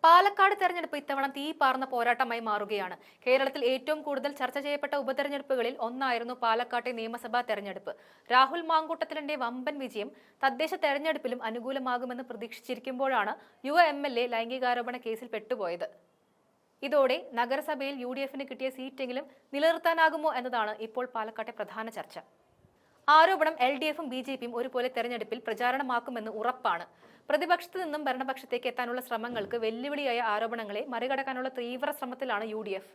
പാലക്കാട് തെരഞ്ഞെടുപ്പ് ഇത്തവണ തീ പാർന്ന പോരാട്ടമായി മാറുകയാണ്. കേരളത്തിൽ ഏറ്റവും കൂടുതൽ ചർച്ച ചെയ്യപ്പെട്ട ഉപതെരഞ്ഞെടുപ്പുകളിൽ ഒന്നായിരുന്നു പാലക്കാട്ടെ നിയമസഭാ തെരഞ്ഞെടുപ്പ്. രാഹുൽ മാങ്കൂട്ടത്തിലിന്റെ വമ്പൻ വിജയം തദ്ദേശ തെരഞ്ഞെടുപ്പിലും അനുകൂലമാകുമെന്ന് പ്രതീക്ഷിച്ചിരിക്കുമ്പോഴാണ് യുവ MLA ലൈംഗികാരോപണ കേസിൽ പെട്ടുപോയത്. ഇതോടെ നഗരസഭയിൽ UDFന് കിട്ടിയ സീറ്റെങ്കിലും നിലനിർത്താനാകുമോ എന്നതാണ് ഇപ്പോൾ പാലക്കാട്ടെ പ്രധാന ചർച്ച. ആരോപണം LDFും BJPയും ഒരുപോലെ തെരഞ്ഞെടുപ്പിൽ പ്രചാരണമാക്കുമെന്ന് ഉറപ്പാണ്. പ്രതിപക്ഷത്തു നിന്നും ഭരണപക്ഷത്തേക്ക് എത്താനുള്ള ശ്രമങ്ങൾക്ക് വെല്ലുവിളിയായ ആരോപണങ്ങളെ മറികടക്കാനുള്ള തീവ്ര ശ്രമത്തിലാണ് UDF.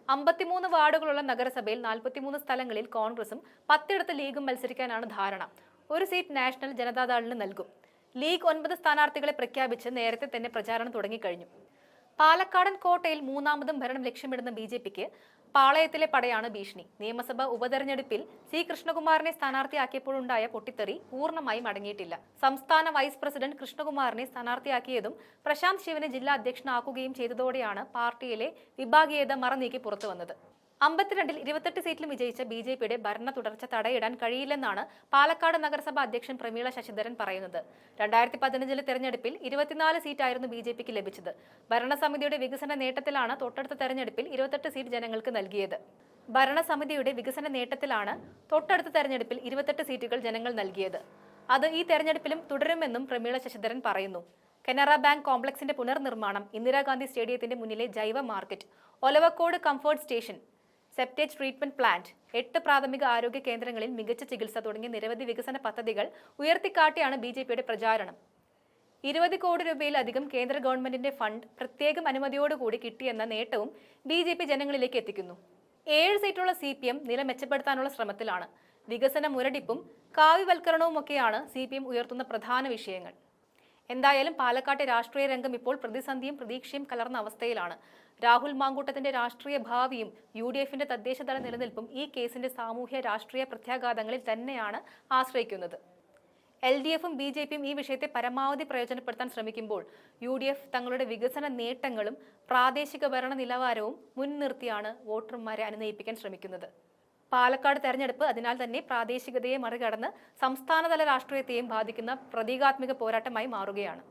53 വാർഡുകളുള്ള നഗരസഭയിൽ 43 സ്ഥലങ്ങളിൽ കോൺഗ്രസും 10 ലീഗും മത്സരിക്കാനാണ് ധാരണ. ഒരു സീറ്റ് നാഷണൽ ജനതാദളിന് നൽകും. ലീഗ് 9 സ്ഥാനാർത്ഥികളെ പ്രഖ്യാപിച്ച് നേരത്തെ തന്നെ പ്രചാരണം തുടങ്ങിക്കഴിഞ്ഞു. പാലക്കാടൻ കോട്ടയിൽ മൂന്നാമതും ഭരണം ലക്ഷ്യമിടുന്ന BJPക്ക് പാളയത്തിലെ പടയാണ് ഭീഷണി. നിയമസഭാ ഉപതെരഞ്ഞെടുപ്പിൽ C. കൃഷ്ണകുമാറിനെ സ്ഥാനാർത്ഥിയാക്കിയപ്പോഴുണ്ടായ പൊട്ടിത്തെറി പൂർണ്ണമായും അടങ്ങിയിട്ടില്ല. സംസ്ഥാന വൈസ് പ്രസിഡന്റ് കൃഷ്ണകുമാറിനെ സ്ഥാനാർത്ഥിയാക്കിയതും പ്രശാന്ത് ശിവനെ ജില്ലാ അധ്യക്ഷനാക്കുകയും ചെയ്തതോടെയാണ് പാർട്ടിയിലെ വിഭാഗീയത മറനീക്കി പുറത്തുവന്നത്. 52-ൽ 28 സീറ്റിലും വിജയിച്ച BJPയുടെ ഭരണ തുടർച്ച തടയിടാൻ കഴിയില്ലെന്നാണ് പാലക്കാട് നഗരസഭാ അധ്യക്ഷൻ പ്രമീള ശശിധരൻ പറയുന്നത്. 2015-ലെ തെരഞ്ഞെടുപ്പിൽ 24 സീറ്റായിരുന്നു BJPക്ക് ലഭിച്ചത്. ഭരണസമിതിയുടെ വികസന നേട്ടത്തിലാണ് തൊട്ടടുത്ത തെരഞ്ഞെടുപ്പിൽ 28 സീറ്റ് ജനങ്ങൾക്ക് നൽകിയത്. സീറ്റുകൾ ജനങ്ങൾ നൽകിയത്. അത് ഈ തെരഞ്ഞെടുപ്പിലും തുടരുമെന്നും പ്രമീള ശശിധരൻ പറയുന്നു. കനറ ബാങ്ക് കോംപ്ലക്സിന്റെ പുനർനിർമ്മാണം, ഇന്ദിരാഗാന്ധി സ്റ്റേഡിയത്തിന്റെ മുന്നിലെ ജൈവ market, Olavakkode comfort station, septage treatment plant, 8 പ്രാഥമിക ആരോഗ്യ കേന്ദ്രങ്ങളിൽ മികച്ച ചികിത്സ തുടങ്ങിയ നിരവധി വികസന പദ്ധതികൾ ഉയർത്തിക്കാട്ടിയാണ് BJPയുടെ പ്രചാരണം. 20 കോടി രൂപയിലധികം കേന്ദ്ര ഗവൺമെന്റിന്റെ ഫണ്ട് പ്രത്യേകം അനുമതിയോടുകൂടി കിട്ടിയെന്ന നേട്ടവും BJP ജനങ്ങളിലേക്ക് എത്തിക്കുന്നു. 7 സീറ്റുള്ള CPM നില മെച്ചപ്പെടുത്താനുള്ള ശ്രമത്തിലാണ്. വികസന മുരടിപ്പും കാവ്യവൽക്കരണവുമൊക്കെയാണ് CPM ഉയർത്തുന്ന പ്രധാന വിഷയങ്ങൾ. എന്തായാലും പാലക്കാട്ടെ രാഷ്ട്രീയ രംഗം ഇപ്പോൾ പ്രതിസന്ധിയും പ്രതീക്ഷയും കലർന്ന അവസ്ഥയിലാണ്. രാഹുൽ മാങ്കൂട്ടത്തിന്റെ രാഷ്ട്രീയ ഭാവിയും UDFന്റെ തദ്ദേശതല നിലനിൽപ്പും ഈ കേസിന്റെ സാമൂഹ്യ രാഷ്ട്രീയ പ്രത്യാഘാതങ്ങളിൽ തന്നെയാണ് ആശ്രയിക്കുന്നത്. LDFും BJPയും ഈ വിഷയത്തെ പരമാവധി പ്രയോജനപ്പെടുത്താൻ ശ്രമിക്കുമ്പോൾ UDF തങ്ങളുടെ വികസന നേട്ടങ്ങളും പ്രാദേശിക ഭരണ നിലവാരവും മുൻനിർത്തിയാണ് വോട്ടർമാരെ അനുനയിപ്പിക്കാൻ ശ്രമിക്കുന്നത്. പാലക്കാട് തെരഞ്ഞെടുപ്പ് അതിനാൽ തന്നെ പ്രാദേശികതയെ മറികടന്ന് സംസ്ഥാനതല രാഷ്ട്രീയത്തെയും ബാധിക്കുന്ന പ്രതീകാത്മക പോരാട്ടമായി മാറുകയാണ്.